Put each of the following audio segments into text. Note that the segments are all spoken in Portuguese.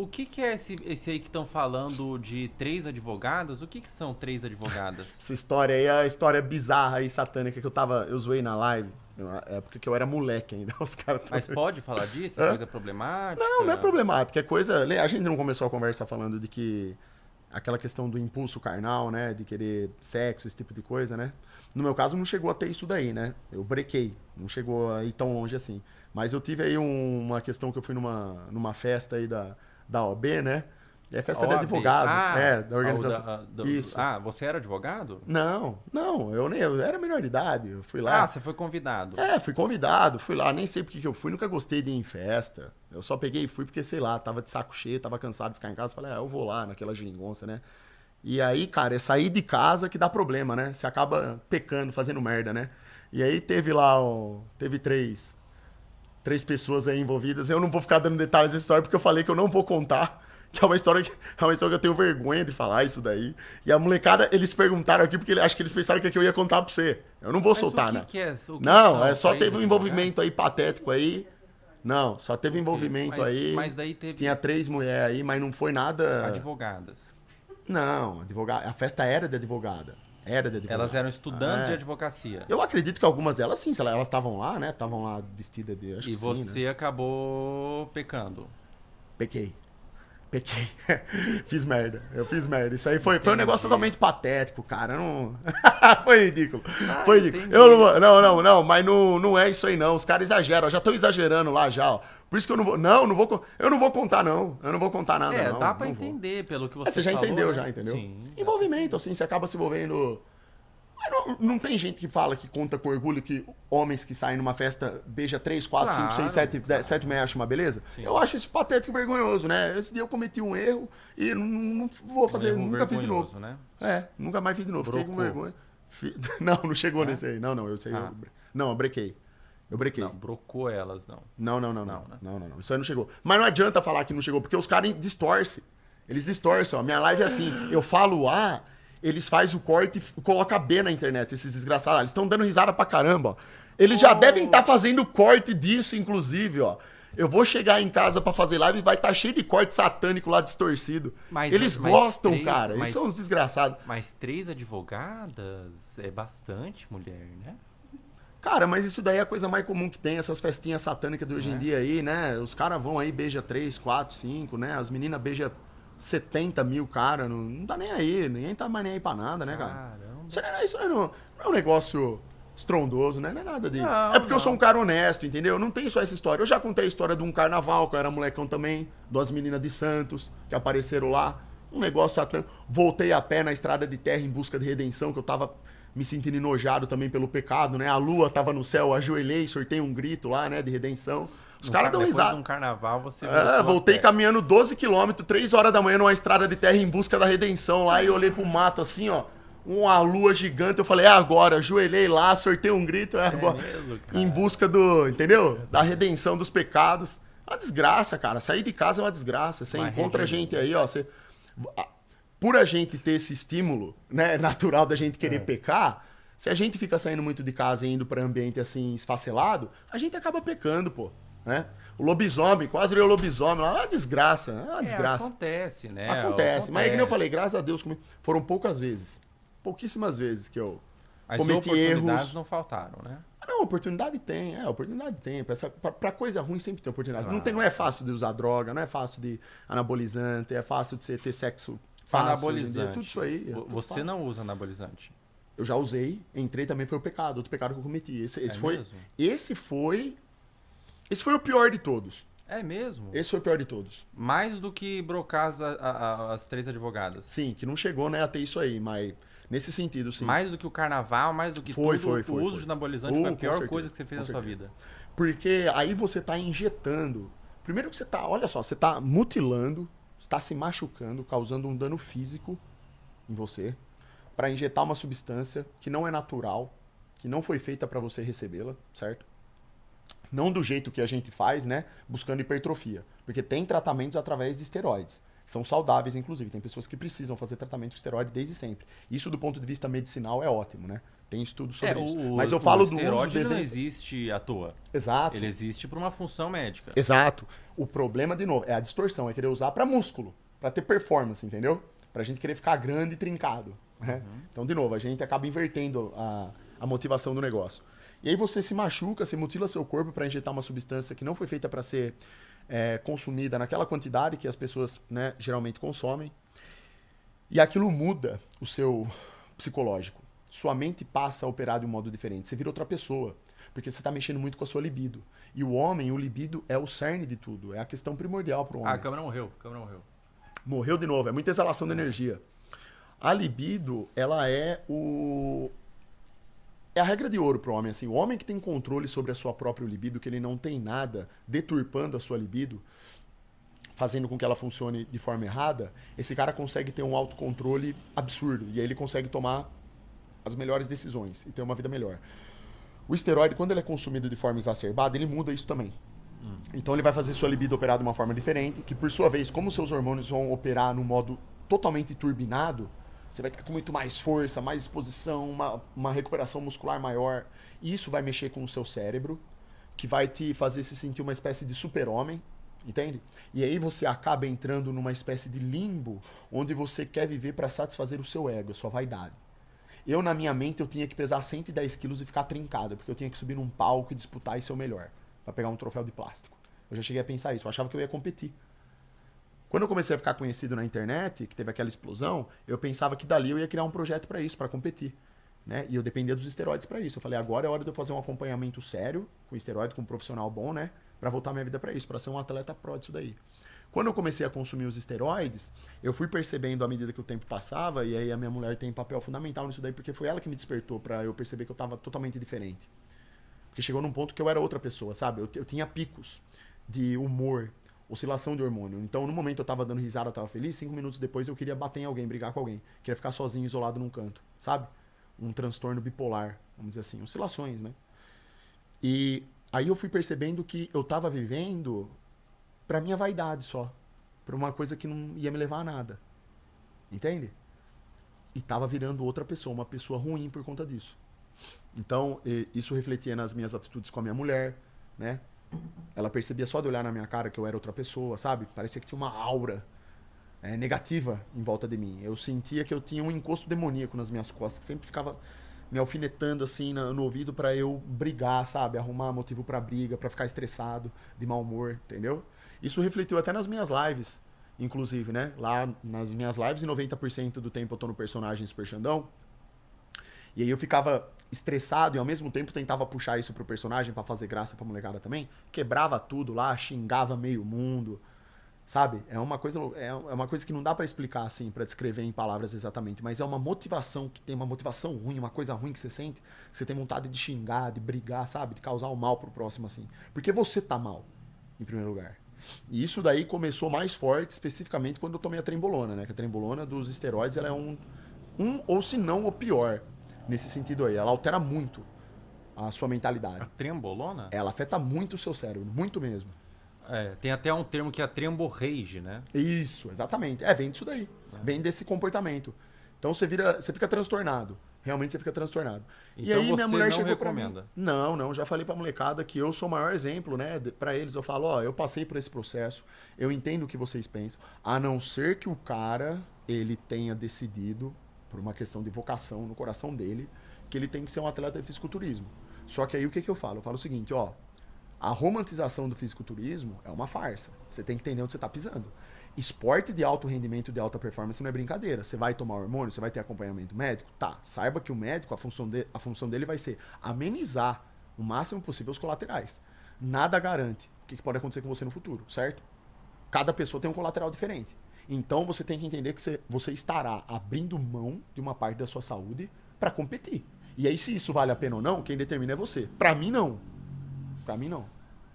O que é esse aí que estão falando de 3 advogadas? O que são 3 advogadas? Essa história aí é a história bizarra e satânica que eu zoei na live, na época que eu era moleque ainda. Os caras Mas pode falar disso? É Hã? coisa problemática? Não é problemático. É coisa. A gente não começou a conversa falando de que aquela questão do impulso carnal, né? De querer sexo, esse tipo de coisa, né? No meu caso, não chegou a ter isso daí, né? Eu brequei. Não chegou a ir tão longe assim. Mas eu tive aí uma questão que eu fui numa festa aí da OAB, né? É festa de OAB. advogado. Ah, Da organização. Isso. Você era advogado? Não, eu era menor de idade, eu fui lá. Ah, você foi convidado. Fui convidado, fui lá, nem sei porque que eu fui, nunca gostei de ir em festa. Eu só peguei e fui porque, sei lá, tava de saco cheio, tava cansado de ficar em casa, falei, eu vou lá naquela geringonça, né? E aí, cara, é sair de casa que dá problema, né? Você acaba pecando, fazendo merda, né? E aí teve três pessoas aí envolvidas. Eu não vou ficar dando detalhes dessa história porque eu falei que eu não vou contar. Que é uma história que eu tenho vergonha de falar isso daí. E a molecada, eles perguntaram aqui porque acho que eles pensaram que eu ia contar pra você. Eu não vou soltar, né? Não, só teve um envolvimento aí patético aí. Não, só teve envolvimento aí. Mas daí teve... Tinha 3 mulheres aí, mas não foi nada... Advogadas. Não, a festa era de advogada. Elas eram estudantes de advocacia. Eu acredito que algumas delas, sim, elas estavam lá, né? Estavam lá vestidas de... Acho E que você sim, né? acabou pecando. Pequei. Fiz merda. Eu fiz merda. Isso aí foi um negócio totalmente patético, cara. Não... foi ridículo. Foi ridículo. Eu não vou... Não, mas não é isso aí, não. Os caras exageram. Já estão exagerando lá já, ó. Por isso que eu não vou. Eu não vou contar, não. Eu não vou contar nada, não. Dá pra entender pelo que você Você já falou, entendeu, né? já, entendeu? Sim. Envolvimento, assim, você acaba se envolvendo. Mas não tem gente que fala, que conta com orgulho que homens que saem numa festa beija 3, 4, 5, 6, 7, 10, 7 meia acham uma beleza? Sim. Eu acho isso patético e vergonhoso, né? Esse dia eu cometi um erro e não vou fazer, nunca fiz de novo. Né? Nunca mais fiz de novo. Fiquei com Brocou. vergonha. Não chegou nesse aí. Não, eu sei. Eu brequei. Eu brequei. Não, brocou elas, não. Não. Né? Não. Isso aí não chegou. Mas não adianta falar que não chegou, porque os caras distorcem. Eles distorcem, ó. Minha live é assim. Eu falo A, eles fazem o corte e colocam B na internet, esses desgraçados. Eles estão dando risada pra caramba, ó. Eles já devem estar fazendo corte disso, inclusive, ó. Eu vou chegar em casa pra fazer live e vai estar cheio de corte satânico lá distorcido. Eles gostam, cara. Eles são uns desgraçados. Mas 3 advogadas é bastante mulher, né? Cara, mas isso daí é a coisa mais comum que tem, essas festinhas satânicas de hoje em dia aí, né? Os caras vão aí, beija 3, 4, 5, né? As meninas beijam 70 mil, cara. Não tá nem aí, ninguém tá mais nem aí pra nada, né, cara? Caramba. Isso não é um negócio estrondoso, né? Não é nada de... Não, é porque eu sou um cara honesto, entendeu? Não tem só essa história. Eu já contei a história de um carnaval, que eu era molecão também, duas meninas de Santos, que apareceram lá. Um negócio satânico. Voltei a pé na estrada de terra em busca de redenção, que eu tava me sentindo enojado também pelo pecado, né? A lua tava no céu, eu ajoelhei, sortei um grito lá, né? De redenção. Os caras dão risada. Depois de um carnaval, você... voltei caminhando 12 quilômetros, 3 horas da manhã, numa estrada de terra em busca da redenção lá, e olhei pro mato assim, ó. Uma lua gigante, eu falei, é agora, ajoelhei lá, sortei um grito, é agora. Mesmo, cara? Em busca do, entendeu? Da redenção dos pecados. É uma desgraça, cara. Sair de casa é uma desgraça. Você encontra gente aí, ó. Por a gente ter esse estímulo, né, natural da gente querer pecar, se a gente fica saindo muito de casa e indo pra ambiente assim, esfacelado, a gente acaba pecando, pô. Né? O lobisomem, quase virou lobisomem lá, é uma desgraça, Acontece, né? Acontece. Mas é que nem eu falei, graças a Deus, foram poucas pouquíssimas vezes que eu cometi erros. Oportunidades não faltaram, né? Não, oportunidade tem, oportunidade tem. Pra coisa ruim sempre tem oportunidade. Não é fácil de usar droga, não é fácil de anabolizante, é fácil de você ter sexo fácil. Anabolizante. Tudo isso aí. Você não usa anabolizante? Eu já usei, entrei também, foi o pecado, outro pecado que eu cometi. Esse foi o pior de todos. É mesmo? Esse foi o pior de todos. Mais do que brocar as 3 advogadas? Sim, que não chegou, né, a ter isso aí, mas nesse sentido, sim. Mais do que o carnaval, mais do que o uso de anabolizante foi a pior coisa que você fez na sua vida. Porque aí você tá injetando. Primeiro que você tá, olha só, você tá mutilando, está se machucando, causando um dano físico em você, para injetar uma substância que não é natural, que não foi feita para você recebê-la, certo? Não do jeito que a gente faz, né? Buscando hipertrofia. Porque tem tratamentos através de esteroides. São saudáveis, inclusive. Tem pessoas que precisam fazer tratamento com esteroide desde sempre. Isso, do ponto de vista medicinal, é ótimo, né? Tem estudo sobre isso. Mas eu falo do uso esteroide não existe à toa. Exato. Ele existe por uma função médica. Exato. O problema, de novo, é a distorção. É querer usar para músculo, para ter performance, entendeu? Pra gente querer ficar grande e trincado. Né? Então, de novo, a gente acaba invertendo a motivação do negócio. E aí você se machuca, você mutila seu corpo para injetar uma substância que não foi feita para ser consumida naquela quantidade que as pessoas, né, geralmente consomem. E aquilo muda o seu psicológico. Sua mente passa a operar de um modo diferente. Você vira outra pessoa, porque você está mexendo muito com a sua libido. E o homem, o libido, é o cerne de tudo. É a questão primordial para o homem. Ah, a câmera morreu. Morreu de novo. É muita exalação de energia. A libido, ela é a regra de ouro para o homem. Assim, o homem que tem controle sobre a sua própria libido, que ele não tem nada deturpando a sua libido, fazendo com que ela funcione de forma errada, esse cara consegue ter um autocontrole absurdo. E aí ele consegue tomar as melhores decisões e ter uma vida melhor. O esteroide, quando ele é consumido de forma exacerbada, ele muda isso também. Então ele vai fazer sua libido operar de uma forma diferente, que por sua vez, como seus hormônios vão operar no modo totalmente turbinado, você vai estar com muito mais força, mais exposição, uma recuperação muscular maior. E isso vai mexer com o seu cérebro, que vai te fazer se sentir uma espécie de super-homem, entende? E aí você acaba entrando numa espécie de limbo, onde você quer viver para satisfazer o seu ego, a sua vaidade. Eu, na minha mente, eu tinha que pesar 110 quilos e ficar trincado, porque eu tinha que subir num palco e disputar e ser o melhor, para pegar um troféu de plástico. Eu já cheguei a pensar isso, eu achava que eu ia competir. Quando eu comecei a ficar conhecido na internet, que teve aquela explosão, eu pensava que dali eu ia criar um projeto para isso, para competir. Né? E eu dependia dos esteroides para isso. Eu falei, agora é hora de eu fazer um acompanhamento sério, com esteroide, com um profissional bom, né? Para voltar minha vida para isso, para ser um atleta pró disso daí. Quando eu comecei a consumir os esteroides, eu fui percebendo à medida que o tempo passava, e aí a minha mulher tem papel fundamental nisso daí, porque foi ela que me despertou para eu perceber que eu estava totalmente diferente. Porque chegou num ponto que eu era outra pessoa, sabe? Eu tinha picos de humor, oscilação de hormônio. Então, no momento eu tava dando risada, eu tava feliz, 5 minutos depois eu queria bater em alguém, brigar com alguém. Queria ficar sozinho, isolado num canto, sabe? Um transtorno bipolar, vamos dizer assim, oscilações, né? E aí eu fui percebendo que eu tava vivendo pra minha vaidade só. Pra uma coisa que não ia me levar a nada. Entende? E tava virando outra pessoa, uma pessoa ruim por conta disso. Então, isso refletia nas minhas atitudes com a minha mulher, né? Ela percebia só de olhar na minha cara que eu era outra pessoa, sabe? Parecia que tinha uma aura negativa em volta de mim. Eu sentia que eu tinha um encosto demoníaco nas minhas costas, que sempre ficava me alfinetando assim no ouvido pra eu brigar, sabe? Arrumar motivo pra briga, pra ficar estressado, de mau humor, entendeu? Isso refletiu até nas minhas lives, inclusive, né? Lá nas minhas lives, 90% do tempo eu tô no personagem Super Xandão. E aí eu ficava estressado e ao mesmo tempo tentava puxar isso pro personagem pra fazer graça pra molecada também. Quebrava tudo lá, xingava meio mundo, sabe? É uma coisa que não dá pra explicar assim, pra descrever em palavras exatamente, mas é uma motivação que tem uma motivação ruim, uma coisa ruim que você sente, que você tem vontade de xingar, de brigar, sabe? De causar o mal pro próximo assim. Porque você tá mal, em primeiro lugar. E isso daí começou mais forte, especificamente quando eu tomei a trembolona, né? Que a trembolona dos esteroides, ela é um ou se não o pior. Nesse sentido aí, ela altera muito a sua mentalidade. A trembolona? Ela afeta muito o seu cérebro, muito mesmo. Tem até um termo que é a tremborrage, né? Isso, exatamente. Vem disso daí. Vem desse comportamento. Então você fica transtornado. Realmente você fica transtornado. Então e aí você minha mulher não chegou recomenda? Pra mim. Não, já falei pra molecada que eu sou o maior exemplo, né? Pra eles eu falo, eu passei por esse processo, eu entendo o que vocês pensam, a não ser que o cara, ele tenha decidido, por uma questão de vocação no coração dele, que ele tem que ser um atleta de fisiculturismo. Só que aí o que eu falo? Eu falo o seguinte, a romantização do fisiculturismo é uma farsa. Você tem que entender onde você está pisando. Esporte de alto rendimento, de alta performance não é brincadeira. Você vai tomar hormônio, você vai ter acompanhamento médico? Tá, saiba que o médico, a função dele vai ser amenizar o máximo possível os colaterais. Nada garante o que pode acontecer com você no futuro, certo? Cada pessoa tem um colateral diferente. Então você tem que entender que você estará abrindo mão de uma parte da sua saúde para competir. E aí, se isso vale a pena ou não, quem determina é você. Para mim, não. Para mim, não.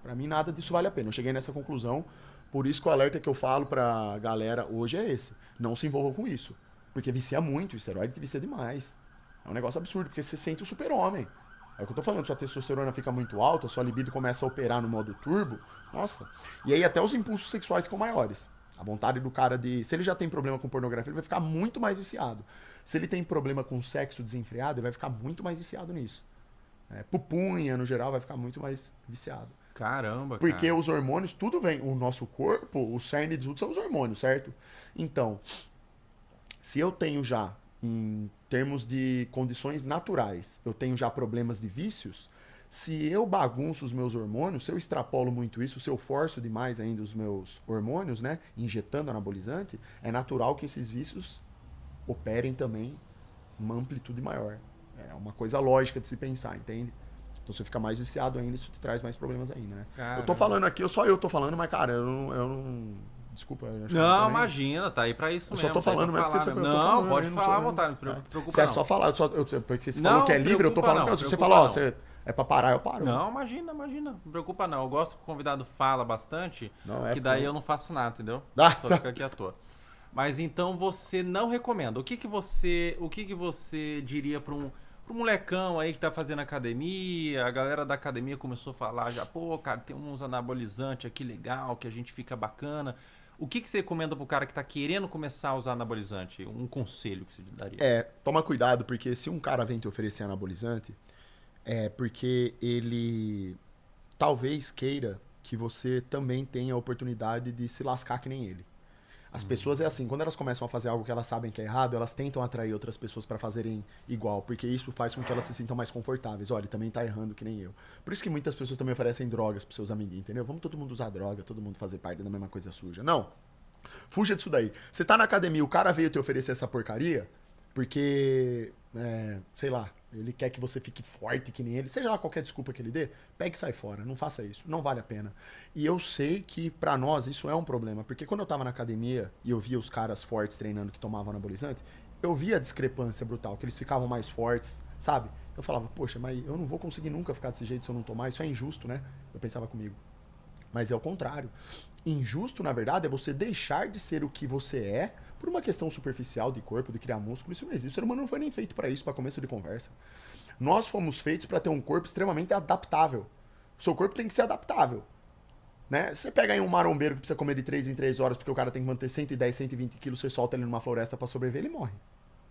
Para mim, nada disso vale a pena. Eu cheguei nessa conclusão. Por isso que o alerta que eu falo pra galera hoje é esse. Não se envolvam com isso. Porque vicia muito. O esteroide vicia demais. É um negócio absurdo, porque você sente o super-homem. É o que eu tô falando. Sua testosterona fica muito alta, sua libido começa a operar no modo turbo. Nossa. E aí até os impulsos sexuais ficam maiores. A vontade do cara de... Se ele já tem problema com pornografia, ele vai ficar muito mais viciado. Se ele tem problema com sexo desenfreado, ele vai ficar muito mais viciado nisso. Pupunha, no geral, vai ficar muito mais viciado. Caramba, Porque cara. os hormônios, tudo vem... O nosso corpo, o cerne de tudo são os hormônios, certo? Então, se eu tenho já, em termos de condições naturais, eu tenho já problemas de vícios... Se eu bagunço os meus hormônios, se eu extrapolo muito isso, se eu forço demais ainda os meus hormônios, né, injetando anabolizante, é natural que esses vícios operem também uma amplitude maior. É uma coisa lógica de se pensar, entende? Então você fica mais viciado ainda, isso te traz mais problemas ainda, né? Caramba. Eu tô falando aqui, só eu tô falando, mas cara, eu não... Desculpa, eu acho que Não, tô nem- imagina, tá aí pra isso Eu mesmo. só tô tá aí falando, pra mas porque falar você mesmo. eu tô Não, falando, pode eu não falar à sou- vontade, não tá. preocupa Serve não. só falar, porque você Não, falou que é livre, eu tô preocupa falando, não, se você preocupa falar, ó, não. você é pra parar, eu paro. Não, imagina. Não preocupa não. Eu gosto que o convidado fala bastante, Não, é que daí pô. eu não faço nada, entendeu? Ah, Só tá. fica aqui à toa. Mas então você não recomenda. O que que você diria pra um molecão aí que tá fazendo academia? A galera da academia começou a falar já, pô, cara, tem uns anabolizantes aqui legal, que a gente fica bacana. O que que você recomenda pro cara que tá querendo começar a usar anabolizante? Um conselho que você daria? Toma cuidado, porque se um cara vem te oferecer anabolizante, é porque ele talvez queira que você também tenha a oportunidade de se lascar que nem ele. As pessoas é assim, quando elas começam a fazer algo que elas sabem que é errado, elas tentam atrair outras pessoas pra fazerem igual, porque isso faz com que elas se sintam mais confortáveis. Olha, ele também tá errando que nem eu. Por isso que muitas pessoas também oferecem drogas pros seus amiguinhos, entendeu? Vamos todo mundo usar droga, todo mundo fazer parte da mesma coisa suja. Não. Fuja disso daí. Você tá na academia, o cara veio te oferecer essa porcaria porque, sei lá, ele quer que você fique forte que nem ele, seja lá qualquer desculpa que ele dê, pegue e sai fora, não faça isso, não vale a pena. E eu sei que pra nós isso é um problema, porque quando eu tava na academia e eu via os caras fortes treinando que tomavam anabolizante, eu via a discrepância brutal, que eles ficavam mais fortes, sabe? Eu falava, poxa, mas eu não vou conseguir nunca ficar desse jeito se eu não tomar, isso é injusto, né? Eu pensava comigo. Mas é o contrário. Injusto, na verdade, é você deixar de ser o que você é por uma questão superficial de corpo, de criar músculo. Isso não existe. O ser humano não foi nem feito para isso, para começo de conversa. Nós fomos feitos para ter um corpo extremamente adaptável. O seu corpo tem que ser adaptável. Né? Se você pega aí um marombeiro que precisa comer de 3 em 3 horas porque o cara tem que manter 110, 120 quilos, você solta ele numa floresta para sobreviver, ele morre.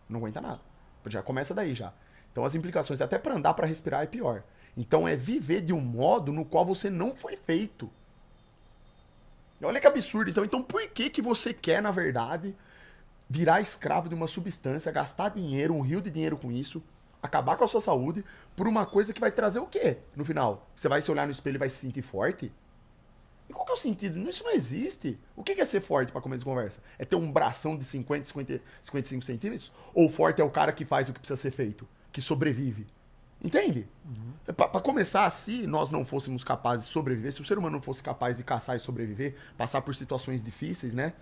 Não aguenta nada. Já começa daí já. Então as implicações, até para andar, para respirar, é pior. Então é viver de um modo no qual você não foi feito. Olha que absurdo. Então por que você quer, na verdade, virar escravo de uma substância, gastar dinheiro, um rio de dinheiro com isso, acabar com a sua saúde, por uma coisa que vai trazer o quê no final? Você vai se olhar no espelho e vai se sentir forte? E qual que é o sentido? Isso não existe. O que é ser forte para começo de conversa? É ter um bração de 55 centímetros? Ou forte é o cara que faz o que precisa ser feito? Que sobrevive? Entende? Para começar, se nós não fôssemos capazes de sobreviver, se o ser humano não fosse capaz de caçar e sobreviver, passar por situações difíceis, né?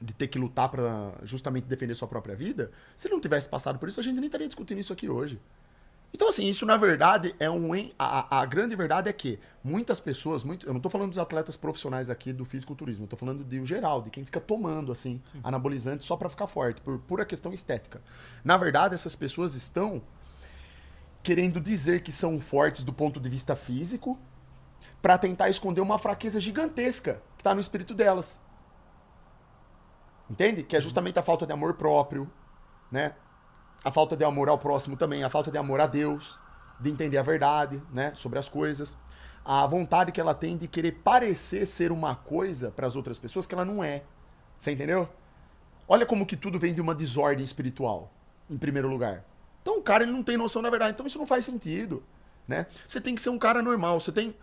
De ter que lutar para justamente defender sua própria vida, se ele não tivesse passado por isso, a gente nem estaria discutindo isso aqui hoje. Então, assim, isso na verdade é a grande verdade é que muitas pessoas, eu não estou falando dos atletas profissionais aqui do fisiculturismo, eu estou falando de o geral, de quem fica tomando, assim, anabolizante só para ficar forte, por pura questão estética. Na verdade, essas pessoas estão querendo dizer que são fortes do ponto de vista físico para tentar esconder uma fraqueza gigantesca que está no espírito delas. Entende? Que é justamente a falta de amor próprio, né? A falta de amor ao próximo também, a falta de amor a Deus, de entender a verdade, né, sobre as coisas, a vontade que ela tem de querer parecer ser uma coisa para as outras pessoas que ela não é. Você entendeu? Olha como que tudo vem de uma desordem espiritual, em primeiro lugar. Então o cara ele não tem noção da verdade, então isso não faz sentido, né? Você tem que ser um cara normal, você tem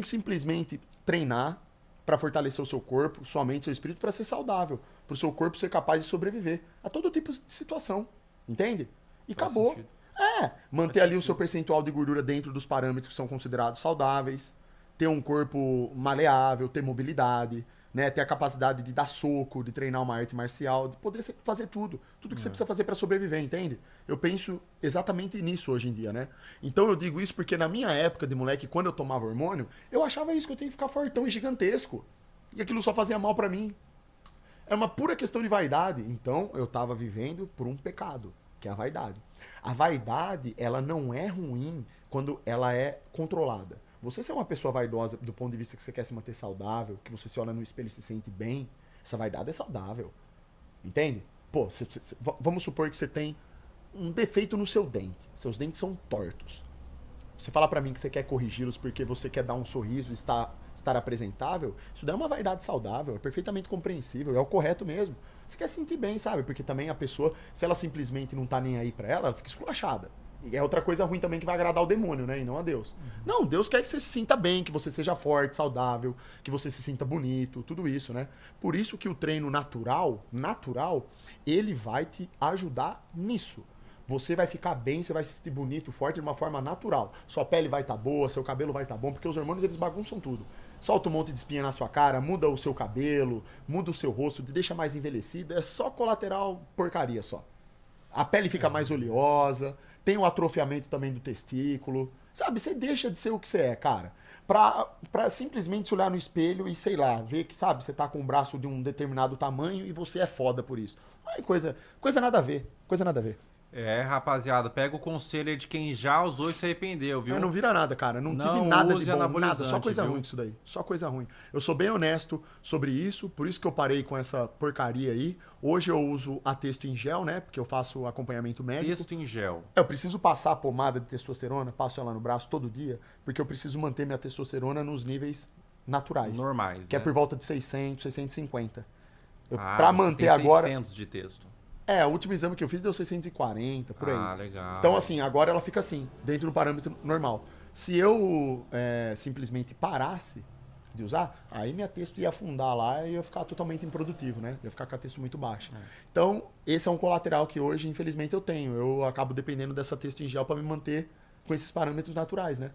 que simplesmente treinar para fortalecer o seu corpo, sua mente, seu espírito, para ser saudável, para o seu corpo ser capaz de sobreviver a todo tipo de situação. Entende? E Faz acabou. sentido. Manter ali o seu percentual de gordura dentro dos parâmetros que são considerados saudáveis, ter um corpo maleável, ter mobilidade, né? Ter a capacidade de dar soco, de treinar uma arte marcial, de poder fazer tudo que você precisa fazer para sobreviver, entende? Eu penso exatamente nisso hoje em dia, né? Então eu digo isso porque na minha época de moleque, quando eu tomava hormônio, eu achava isso, que eu tenho que ficar fortão e gigantesco. E aquilo só fazia mal para mim. É uma pura questão de vaidade. Então, eu estava vivendo por um pecado, que é a vaidade. A vaidade, ela não é ruim quando ela é controlada. Você ser uma pessoa vaidosa do ponto de vista que você quer se manter saudável, que você se olha no espelho e se sente bem, Essa vaidade é saudável. Entende? Pô, vamos supor que você tem um defeito no seu dente. Seus dentes são tortos. Você fala pra mim que você quer corrigi-los porque você quer dar um sorriso e estar apresentável, isso daí é uma vaidade saudável, é perfeitamente compreensível, é o correto mesmo. Você quer sentir bem, sabe? Porque também a pessoa, se ela simplesmente não tá nem aí pra ela fica esculachada. E é outra coisa ruim também que vai agradar o demônio, né? E não a Deus. Não, Deus quer que você se sinta bem, que você seja forte, saudável, que você se sinta bonito, tudo isso, né? Por isso que o treino natural, ele vai te ajudar nisso. Você vai ficar bem, você vai se sentir bonito, forte de uma forma natural. Sua pele vai estar boa, seu cabelo vai estar bom, porque os hormônios eles bagunçam tudo. Solta um monte de espinha na sua cara, muda o seu cabelo, muda o seu rosto, te deixa mais envelhecido. É só colateral porcaria só. A pele fica mais oleosa, tem o atrofiamento também do testículo. Sabe, você deixa de ser o que você é, cara. Pra simplesmente se olhar no espelho e, sei lá, ver que, sabe, você tá com um braço de um determinado tamanho e você é foda por isso. Ai, coisa nada a ver, coisa nada a ver. É, rapaziada, pega o conselho aí de quem já usou e se arrependeu, viu? Não vira nada, cara. Não tive nada de bom, nada. Só coisa ruim isso daí. Só coisa ruim. Eu sou bem honesto sobre isso, por isso que eu parei com essa porcaria aí. Hoje eu uso a Testo em gel, né? Porque eu faço acompanhamento médico. Testo em gel. Eu preciso passar a pomada de testosterona, passo ela no braço todo dia, porque eu preciso manter minha testosterona nos níveis naturais. Normais, que né? é por volta de 600, 650. Pra manter tem agora... 600 de texto. O último exame que eu fiz deu 640, por aí. Ah, legal. Então, assim, agora ela fica assim, dentro do parâmetro normal. Se eu simplesmente parasse de usar, aí minha testo ia afundar lá e ia ficar totalmente improdutivo, né? Ia ficar com a testo muito baixa. Então, esse é um colateral que hoje, infelizmente, eu tenho. Eu acabo dependendo dessa testo em gel para me manter com esses parâmetros naturais, né?